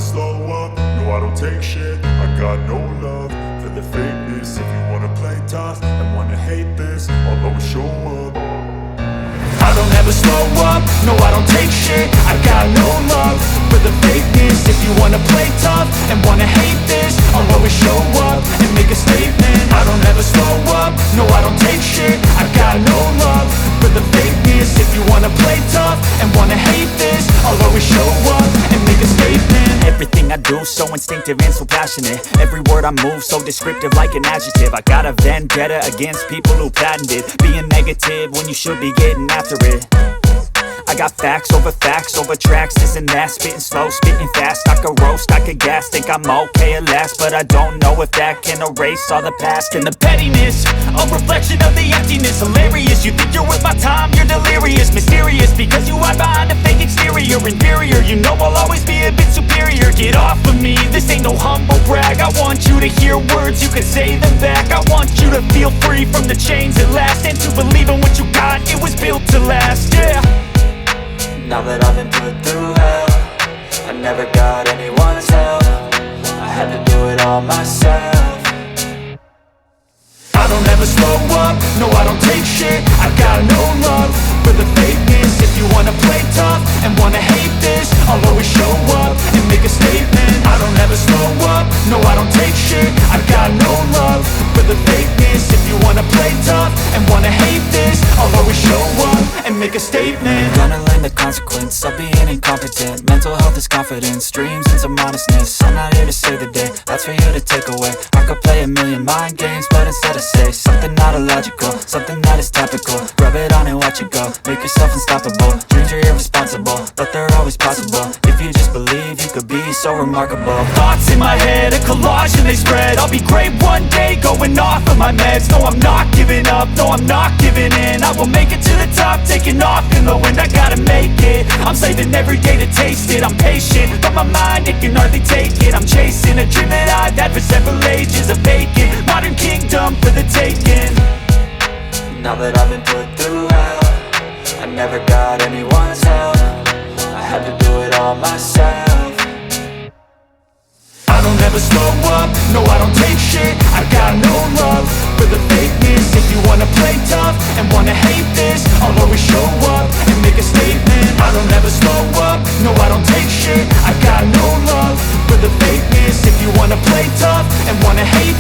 slow up, no I don't take shit. I got no love for the fakeness. If you wanna play tough and wanna hate this, I'll always show up. I don't ever slow up, no I don't take shit. I got no love for the fakeness. If you wanna play tough and wanna hate this, I'll always show up and make a statement. I don't ever slow up, no I don't take shit. I got no love for the fakeness. If you wanna play tough and wanna hate this, I'll always show up and make a statement. Everything I do so instinctive and so passionate. Every word I move so descriptive like an adjective. I got a vendetta against people who patented being negative when you should be getting after it. I got facts over tracks, this and that. Spitting slow, spitting fast, I could roast, I could gas. Think I'm okay at last, but I don't know if that can erase all the past. And the pettiness, a reflection of the emptiness. Hilarious, you think you're worth my time, you're delirious. Mysterious, because you hide behind a fake exterior. Inferior, you know I'll always be a bit superior. Get off of me, this ain't no humble brag. I want you to hear words, you can say them back. I want you to feel free from the chains at last, and to believe in what you got, it was built to last, yeah. Now that I've been put through hell, I never got anyone's help. I had to do it all myself. I don't ever slow up, no I don't take shit. I got no love for the fakeness. If you wanna play tough and wanna hate this, I'll always show up and make a statement. I don't ever slow up, no I don't take shit. I got no love for the fakeness. If you wanna play tough and wanna hate this, I'll always show up and make a statement. Gonna learn the consequence of being incompetent. Mental health is confidence, dreams and some modestness. I'm not here to save the day, that's for you to take away. I could play a million mind games, but instead I say something not illogical, something that is topical. Rub it on and watch it go, make yourself unstoppable. Dreams are irresponsible, but they're always possible. If you just believe, you could be so remarkable. Thoughts in my head, a collage and they spread. I'll be great one day, going off of my meds. No, I'm not giving up, no, I'm not giving in. I will make it to the top, taking off in the wind. I gotta make it, I'm saving every day to taste it. I'm patient, but my mind, it can hardly take it. I'm chasing a dream that I've had for several ages. A vacant, modern kingdom for the taking. Now that I've been put through hell, I never got anyone's help. I had to do it all myself. I don't ever slow up, no I don't take shit. I got no love for the fakeness. If you wanna play tough and wanna hate this, I'll always show up and make a statement. I don't ever slow up, no I don't take shit. I got no love for the fakeness. If you wanna play tough and wanna hate